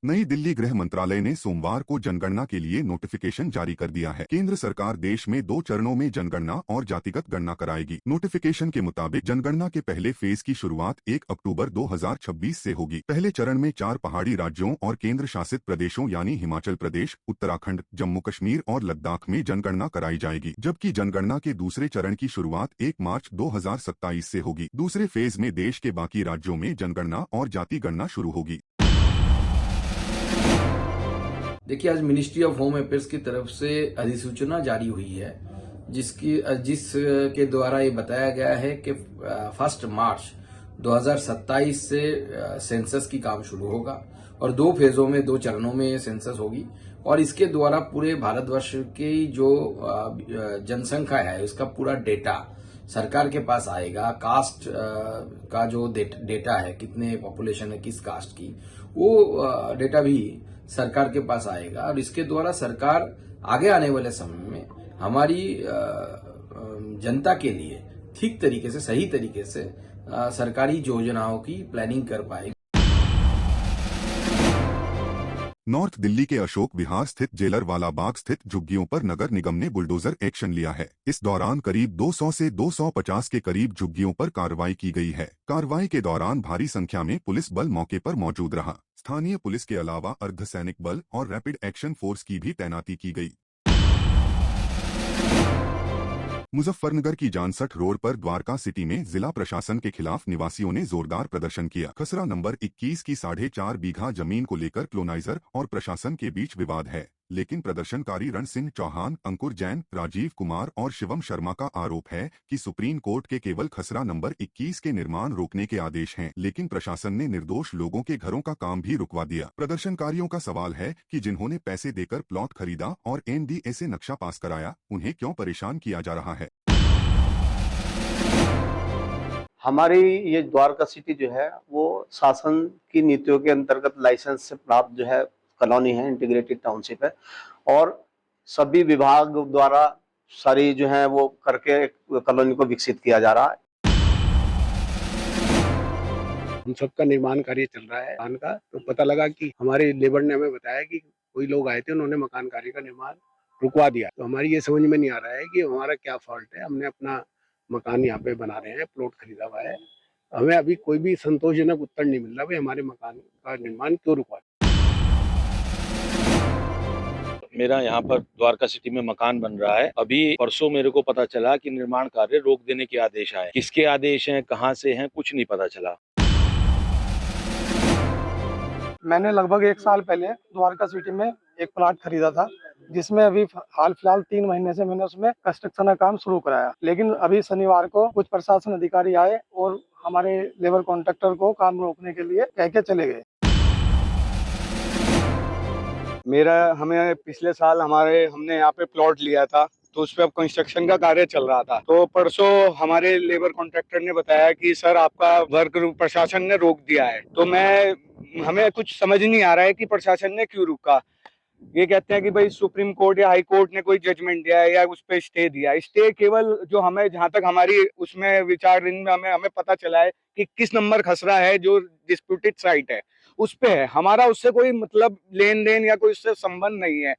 नई दिल्ली गृह मंत्रालय ने सोमवार को जनगणना के लिए नोटिफिकेशन जारी कर दिया है। केंद्र सरकार देश में 2 चरणों में जनगणना और जातिगत गणना कराएगी। नोटिफिकेशन के मुताबिक जनगणना के पहले फेज की शुरुआत 1 अक्टूबर 2026 से होगी। पहले चरण में 4 पहाड़ी राज्यों और केंद्र शासित प्रदेशों यानी हिमाचल प्रदेश, उत्तराखंड, जम्मू कश्मीर और लद्दाख में जनगणना कराई जाएगी, जबकि जनगणना के दूसरे चरण की शुरुआत 1 मार्च 2027 से होगी। दूसरे फेज में देश के बाकी राज्यों में जनगणना और जाति गणना शुरू होगी। देखिए, आज मिनिस्ट्री ऑफ होम अफेयर्स की तरफ से अधिसूचना जारी हुई है, जिसके द्वारा ये बताया गया है कि 1 मार्च 2027 से सेंसस की काम शुरू होगा और 2 फेजों में 2 चरणों में सेंसस होगी और इसके द्वारा पूरे भारतवर्ष की जो जनसंख्या है उसका पूरा डेटा सरकार के पास आएगा। कास्ट का जो डेटा है, कितने पॉपुलेशन है किस कास्ट की, वो डेटा भी सरकार के पास आएगा और इसके द्वारा सरकार आगे आने वाले समय में हमारी जनता के लिए ठीक तरीके से, सही तरीके से सरकारी योजनाओं की प्लानिंग कर पाएगी। नॉर्थ दिल्ली के अशोक विहार स्थित जेलरवाला बाग स्थित झुग्गियों पर नगर निगम ने बुलडोजर एक्शन लिया है। इस दौरान करीब 200 से 250 के करीब झुग्गियों पर कार्रवाई की गई है। कार्रवाई के दौरान भारी संख्या में पुलिस बल मौके पर मौजूद रहा। स्थानीय पुलिस के अलावा अर्धसैनिक बल और रैपिड एक्शन फोर्स की भी तैनाती की गई। मुजफ्फरनगर की जानसठ रोड पर द्वारका सिटी में जिला प्रशासन के खिलाफ निवासियों ने जोरदार प्रदर्शन किया। खसरा नंबर 21 की 4.5 बीघा जमीन को लेकर क्लोनाइजर और प्रशासन के बीच विवाद है, लेकिन प्रदर्शनकारी रण सिंह चौहान, अंकुर जैन, राजीव कुमार और शिवम शर्मा का आरोप है कि सुप्रीम कोर्ट के केवल खसरा नंबर 21 के निर्माण रोकने के आदेश हैं, लेकिन प्रशासन ने निर्दोष लोगों के घरों का काम भी रुकवा दिया। प्रदर्शनकारियों का सवाल है कि जिन्होंने पैसे देकर प्लॉट खरीदा और एनडीए से नक्शा पास कराया, उन्हें क्यों परेशान किया जा रहा है। हमारी ये द्वारका सिटी जो है वो शासन की नीतियों के अंतर्गत लाइसेंस से प्राप्त जो है कॉलोनी है, इंटीग्रेटेड टाउनशिप है और सभी विभाग द्वारा सारी जो है वो करके कॉलोनी को विकसित किया जा रहा है। हम सबका निर्माण कार्य चल रहा है मकान का, तो पता लगा कि हमारे लेबर ने हमें बताया कि कोई लोग आए थे, उन्होंने मकान कार्य का निर्माण रुकवा दिया। तो हमारी ये समझ में नहीं आ रहा है कि हमारा क्या फॉल्ट है। हमने अपना मकान यहाँ पे बना रहे हैं, प्लॉट खरीदा हुआ है, हमें अभी कोई भी संतोषजनक उत्तर नहीं मिल रहा भाई हमारे मकान का निर्माण क्यों रुकवा। मेरा यहाँ पर द्वारका सिटी में मकान बन रहा है। अभी परसों मेरे को पता चला कि निर्माण कार्य रोक देने के आदेश आए। किसके आदेश हैं, कहाँ से हैं, कुछ नहीं पता चला। मैंने लगभग 1 साल पहले द्वारका सिटी में एक प्लॉट खरीदा था, जिसमें अभी हाल फिलहाल 3 महीने से मैंने उसमें कंस्ट्रक्शन का काम शुरू कराया। लेकिन अभी शनिवार को कुछ प्रशासन अधिकारी आए और हमारे लेबर कॉन्ट्रैक्टर को काम रोकने के लिए कह के चले गए। हमें पिछले साल हमने यहाँ पे प्लॉट लिया था, तो उस पे अब कंस्ट्रक्शन का कार्य चल रहा था। तो परसों हमारे लेबर कॉन्ट्रैक्टर ने बताया कि सर आपका वर्क प्रशासन ने रोक दिया है। तो हमें कुछ समझ नहीं आ रहा है कि प्रशासन ने क्यों रोका। ये कहते हैं कि भाई सुप्रीम कोर्ट या हाई कोर्ट ने कोई जजमेंट दिया है या उस पे स्टे दिया है। स्टे केवल जो हमें, जहाँ तक हमारी उसमें विचारधीन में हमें पता चला है कि किस नंबर खसरा है जो डिस्प्यूटेड साइट है, उस पे है। हमारा उससे कोई मतलब लेन देन या कोई उससे संबंध नहीं है।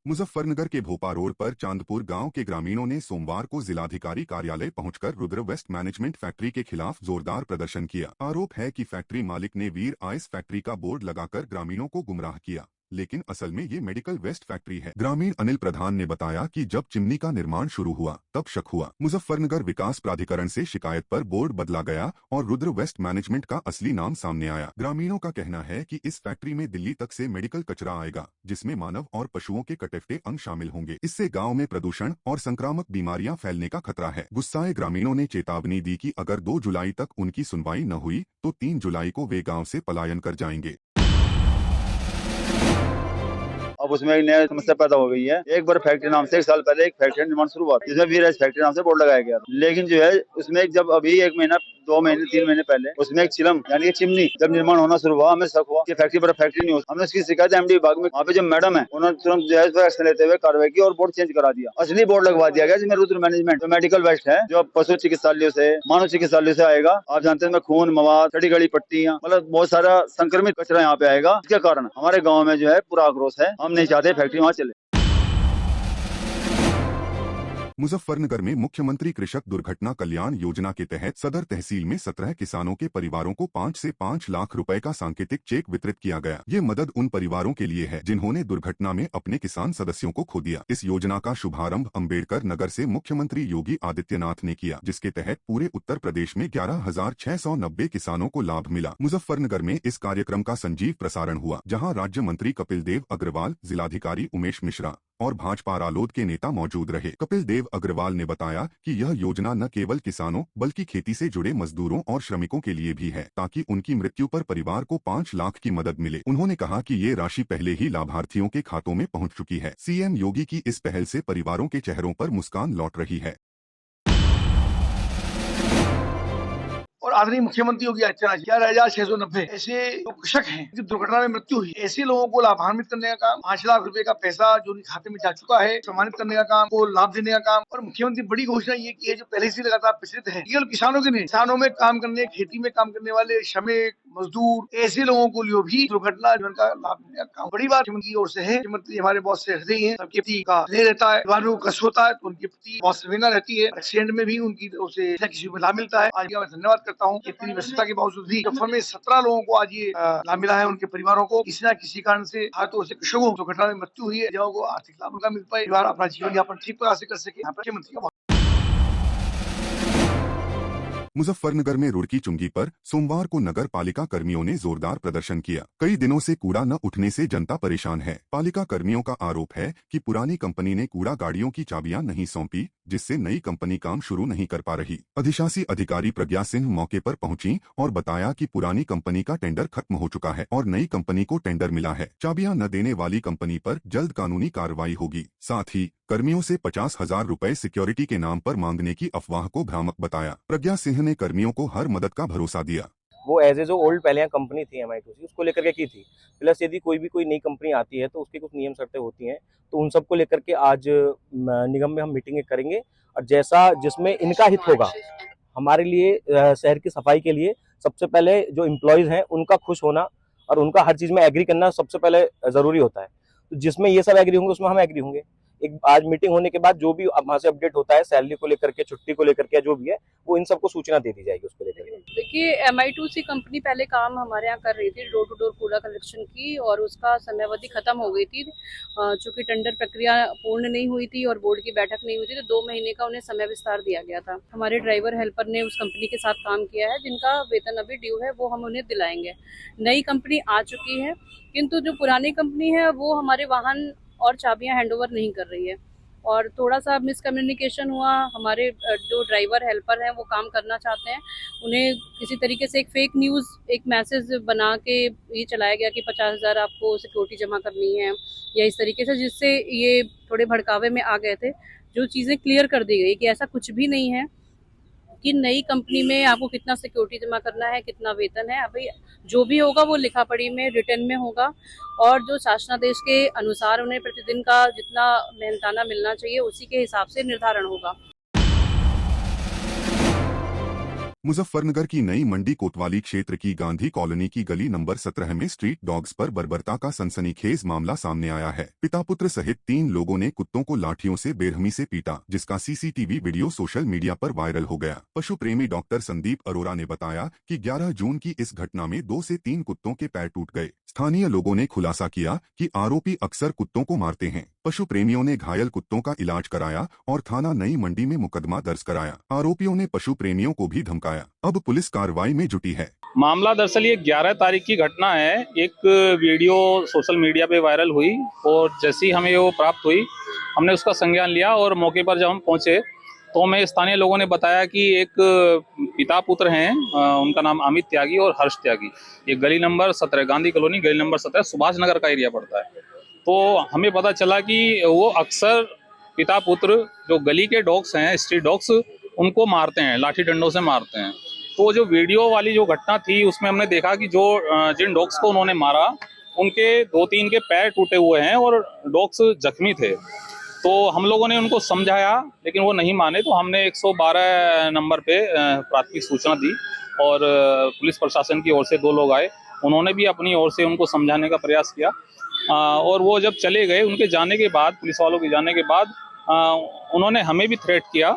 मुजफ्फरनगर के भोपा रोड पर चांदपुर गांव के ग्रामीणों ने सोमवार को जिलाधिकारी कार्यालय पहुंचकर रुद्र वेस्ट मैनेजमेंट फैक्ट्री के खिलाफ जोरदार प्रदर्शन किया। आरोप है कि फैक्ट्री मालिक ने वीर आइस फैक्ट्री का बोर्ड लगाकर ग्रामीणों को गुमराह किया, लेकिन असल में ये मेडिकल वेस्ट फैक्ट्री है। ग्रामीण अनिल प्रधान ने बताया कि जब चिमनी का निर्माण शुरू हुआ तब शक हुआ। मुजफ्फरनगर विकास प्राधिकरण से शिकायत पर बोर्ड बदला गया और रुद्र वेस्ट मैनेजमेंट का असली नाम सामने आया। ग्रामीणों का कहना है कि इस फैक्ट्री में दिल्ली तक से मेडिकल कचरा आएगा, जिसमें मानव और पशुओं के कटेफटे अंग शामिल होंगे। इससे गाँव में प्रदूषण और संक्रामक बीमारियां फैलने का खतरा है। गुस्साए ग्रामीणों ने चेतावनी दी कि अगर 2 जुलाई तक उनकी सुनवाई न हुई तो 3 जुलाई को वे गाँव से पलायन कर जाएंगे। अब उसमें एक नया समस्या पैदा हो गई है। एक बार फैक्ट्री नाम से 1 साल पहले एक फैक्ट्री निर्माण शुरू हुआ, जिसमें वीर राइस फैक्ट्री नाम से बोर्ड लगाया गया, लेकिन जो है उसमें जब अभी 1 महीना 2 महीने 3 महीने पहले उसमें एक चिलम यानी कि चिमनी जब निर्माण होना शुरू हुआ, हमें शक हुआ कि फैक्ट्री पर फैक्ट्री नहीं हो। हमने उसकी शिकायत एमडी विभाग में, वहाँ पे जो मैडम है उन्होंने तुरंत जो है इस पर एक्शन लेते हुए कार्रवाई की और बोर्ड चेंज करा दिया। असली बोर्ड लगवा दिया गया जिसमें रुद्र मैनेजमेंट, जो मेडिकल वेस्ट है, जो पशु चिकित्सालयों से मानव चिकित्सालयों से आएगा। आप जानते हैं खून, मवाद, सड़ी गली पट्टियां, मतलब बहुत सारा संक्रमित कचरा यहाँ पे आएगा। इसके कारण हमारे गाँव में जो है पूरा आक्रोश है। हम नहीं चाहते फैक्ट्री वहाँ चले। मुजफ्फरनगर में मुख्यमंत्री कृषक दुर्घटना कल्याण योजना के तहत सदर तहसील में 17 किसानों के परिवारों को 5 से 5 लाख रुपए का सांकेतिक चेक वितरित किया गया। ये मदद उन परिवारों के लिए है जिन्होंने दुर्घटना में अपने किसान सदस्यों को खो दिया। इस योजना का शुभारंभ अम्बेडकर नगर से मुख्यमंत्री योगी आदित्यनाथ ने किया, जिसके तहत पूरे उत्तर प्रदेश में 11,690 किसानों को लाभ मिला। मुजफ्फरनगर में इस कार्यक्रम का संजीव प्रसारण हुआ, जहाँ राज्य मंत्री कपिल देव अग्रवाल, जिलाधिकारी उमेश मिश्रा और भाजपा रालोद के नेता मौजूद रहे। कपिल देव अग्रवाल ने बताया कि यह योजना न केवल किसानों बल्कि खेती से जुड़े मजदूरों और श्रमिकों के लिए भी है, ताकि उनकी मृत्यु पर परिवार को 5 लाख की मदद मिले। उन्होंने कहा कि ये राशि पहले ही लाभार्थियों के खातों में पहुंच चुकी है। सीएम योगी की इस पहल से परिवारों के चेहरों पर मुस्कान लौट रही है। और आदरणीय मुख्यमंत्री योगी आदित्यनाथ 11,690 ऐसे जो कृषक हैं जो दुर्घटना में मृत्यु हुई, ऐसे लोगों को लाभान्वित करने का काम, 5 लाख रुपए का पैसा जो उनके खाते में जा चुका है सम्मानित करने का काम, को लाभ देने का काम। और मुख्यमंत्री बड़ी घोषणा ये की है जो पहले से लगातार प्रचलित है, केवल किसानों के नहीं, किसानों में काम करने, खेती में काम करने वाले श्रमिक मजदूर, ऐसे लोगों को लिए भी दुर्घटना जीवन का लाभ देने का काम। बड़ी बात मुख्यमंत्री की ओर से है। मुख्यमंत्री हमारे बहुत से हृदय हैं, सबके प्रति का स्नेह रहता है। परिवार को कष्ट होता है तो उनके प्रति बहुत संवेदना रहती है। एक्सीडेंट में भी उनकी ओर से किसी को लाभ मिलता है। आज मैं धन्यवाद करता हूँ। इतनी व्यस्तता के बावजूद भी मुजफ्फर में 17 लोगों को आज ये लाभ मिला है। उनके परिवारों को किसी न किसी कारण से तो ऐसे कृषकों को दुर्घटना में मृत्यु हुई है, जिनको को आर्थिक लाभ उनका मिल पाए, परिवार अपना जीवन यापन ठीक प्रकार से कर सके। मुख्यमंत्री का मुजफ्फरनगर में रुड़की चुंगी पर सोमवार को नगर पालिका कर्मियों ने जोरदार प्रदर्शन किया। कई दिनों से कूड़ा न उठने से जनता परेशान है। पालिका कर्मियों का आरोप है कि पुरानी कंपनी ने कूड़ा गाड़ियों की चाबियां नहीं सौंपी, जिससे नई कंपनी काम शुरू नहीं कर पा रही। अधिशासी अधिकारी प्रज्ञा सिंह मौके पर पहुंची और बताया कि पुरानी कंपनी का टेंडर खत्म हो चुका है और नई कंपनी को टेंडर मिला है। चाबियां न देने वाली कंपनी पर जल्द कानूनी कार्रवाई होगी। साथ ही कर्मियों से 50,000 रुपए सिक्योरिटी के नाम पर मांगने की अफवाह को भ्रामक बताया। प्रज्ञा सिंह ने कर्मियों को हर मदद का भरोसा दिया। वो एज ए जो ओल्ड पहले कंपनी थी MI2C, उसको लेकर के की थी। प्लस यदि कोई नई कंपनी आती है तो उसके कुछ नियम शर्तें होती हैं, तो उन सबको लेकर के आज निगम में हम मीटिंग करेंगे और जिसमें इनका हित होगा। हमारे लिए शहर की सफाई के लिए सबसे पहले जो एम्प्लॉयज हैं उनका खुश होना और उनका हर चीज में एग्री करना सबसे पहले जरूरी होता है। तो जिसमें ये सब एग्री होंगे उसमें हम एग्री होंगे। एक आज मीटिंग होने के बाद जो भी वहाँ से अपडेट होता है, सैलरी को लेकर के, छुट्टी को लेकर के, जो भी है वो इन सबको सूचना दे दी जाएगी उसको लेकर के। देखिए, MI2C कंपनी पहले काम हमारे यहाँ कर रही थी डोर टू डोर कूड़ा कलेक्शन की, और उसका समयावधि खत्म हो गई थी। चूंकि टेंडर प्रक्रिया पूर्ण नहीं हुई थी और बोर्ड की बैठक नहीं हुई थी, तो 2 महीने का उन्हें समय विस्तार दिया गया था। हमारे ड्राइवर हेल्पर ने उस कंपनी के साथ काम किया है, जिनका वेतन अभी ड्यू है, वो हम उन्हें दिलाएंगे। नई कंपनी आ चुकी है, किंतु जो पुरानी कंपनी है वो हमारे वाहन और चाबियां हैंडओवर नहीं कर रही है, और थोड़ा सा मिसकम्युनिकेशन हुआ। हमारे जो ड्राइवर हेल्पर हैं वो काम करना चाहते हैं, उन्हें किसी तरीके से एक फेक न्यूज़, एक मैसेज बना के ये चलाया गया कि 50,000 आपको सिक्योरिटी जमा करनी है या इस तरीके से, जिससे ये थोड़े भड़कावे में आ गए थे। जो चीज़ें क्लियर कर दी गई कि ऐसा कुछ भी नहीं है कि नई कंपनी में आपको कितना सिक्योरिटी जमा करना है, कितना वेतन है। अभी जो भी होगा वो लिखा पढ़ी में, रिटर्न में होगा, और जो शासनादेश के अनुसार उन्हें प्रतिदिन का जितना मेहनताना मिलना चाहिए उसी के हिसाब से निर्धारण होगा। मुजफ्फरनगर की नई मंडी कोतवाली क्षेत्र की गांधी कॉलोनी की गली नंबर 17 में स्ट्रीट डॉग्स पर बर्बरता का सनसनीखेज मामला सामने आया है। पिता पुत्र सहित 3 लोगों ने कुत्तों को लाठियों से बेरहमी से पीटा, जिसका सीसीटीवी वीडियो सोशल मीडिया पर वायरल हो गया। पशु प्रेमी डॉक्टर संदीप अरोरा ने बताया कि 11 जून की इस घटना में 2 से 3 कुत्तों के पैर टूट गए। स्थानीय लोगों ने खुलासा किया कि आरोपी अक्सर कुत्तों को मारते हैं। पशु प्रेमियों ने घायल कुत्तों का इलाज कराया और थाना नई मंडी में मुकदमा दर्ज कराया। आरोपियों ने पशु प्रेमियों को भी धमकाया। अब पुलिस कार्रवाई में जुटी है। मामला दरअसल ये 11 तारीख की घटना है। एक वीडियो सोशल मीडिया पे वायरल हुई और जैसे ही हमें वो प्राप्त हुई, हमने उसका संज्ञान लिया और मौके पर जब हम पहुंचे तो हमें स्थानीय लोगों ने बताया कि एक पिता पुत्र हैं, उनका नाम अमित त्यागी और हर्ष त्यागी। ये गली नंबर 17 गांधी कॉलोनी, गली नंबर 17 सुभाष नगर का एरिया पड़ता है। तो हमें पता चला कि वो अक्सर पिता पुत्र जो गली के डॉग्स हैं, स्ट्रीट डॉग्स, उनको मारते हैं, लाठी डंडों से मारते हैं। तो जो वीडियो वाली जो घटना थी उसमें हमने देखा कि जो जिन डॉग्स को उन्होंने मारा उनके 2-3 के पैर टूटे हुए हैं और डॉग्स जख्मी थे। तो हम लोगों ने उनको समझाया लेकिन वो नहीं माने, तो हमने 112 नंबर पे प्राथमिक सूचना दी और पुलिस प्रशासन की ओर से 2 लोग आए, उन्होंने भी अपनी ओर से उनको समझाने का प्रयास किया। और वो जब चले गए, उनके जाने के बाद, पुलिस वालों के जाने के बाद उन्होंने हमें भी थ्रेट किया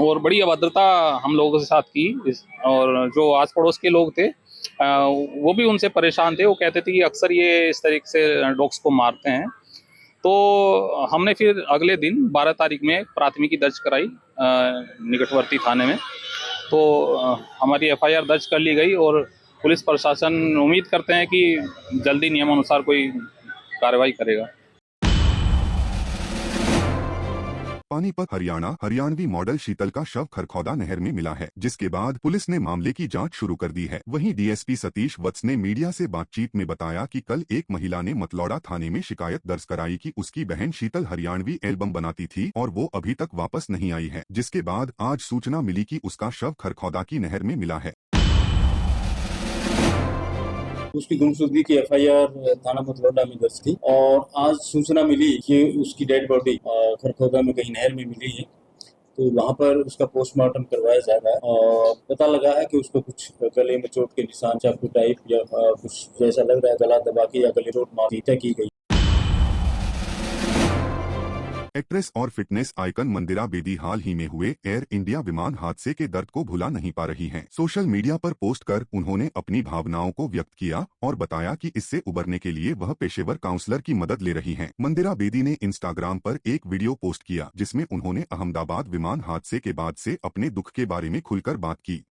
और बड़ी अभद्रता हम लोगों के साथ की। और जो आस पड़ोस के लोग थे वो भी उनसे परेशान थे, वो कहते थे कि अक्सर ये इस तरीके से डॉग्स को मारते हैं। तो हमने फिर अगले दिन 12 तारीख में प्राथमिकी दर्ज कराई निकटवर्ती थाने में। तो हमारी FIR दर्ज कर ली गई और पुलिस प्रशासन उम्मीद करते हैं कि जल्दी नियमानुसार कोई कार्रवाई करेगा। पानीपत हरियाणा हरियाणवी मॉडल शीतल का शव खरखौदा नहर में मिला है, जिसके बाद पुलिस ने मामले की जांच शुरू कर दी है। वहीं DSP सतीश वत्स ने मीडिया से बातचीत में बताया कि कल एक महिला ने मतलौड़ा थाने में शिकायत दर्ज कराई कि उसकी बहन शीतल हरियाणवी एल्बम बनाती थी और वो अभी तक वापस नहीं आई है, जिसके बाद आज सूचना मिली कि उसका शव खरखौदा की नहर में मिला है। उसकी गुमशुदगी की FIR थाना मतलौडा में दर्ज थी और आज सूचना मिली कि उसकी डेड बॉडी खरखौदा में कहीं नहर में मिली है। तो वहाँ पर उसका पोस्टमार्टम करवाया जा रहा है और पता लगा है कि उसको कुछ गले में चोट के निशान, चाकू टाइप या कुछ जैसा लग रहा है, गला दबा के या गले चोट मारी की गई। एक्ट्रेस और फिटनेस आइकन मंदिरा बेदी हाल ही में हुए एयर इंडिया विमान हादसे के दर्द को भुला नहीं पा रही हैं। सोशल मीडिया पर पोस्ट कर उन्होंने अपनी भावनाओं को व्यक्त किया और बताया कि इससे उबरने के लिए वह पेशेवर काउंसलर की मदद ले रही हैं। मंदिरा बेदी ने इंस्टाग्राम पर एक वीडियो पोस्ट किया जिसमें उन्होंने अहमदाबाद विमान हादसे के बाद से अपने दुख के बारे में खुलकर बात की।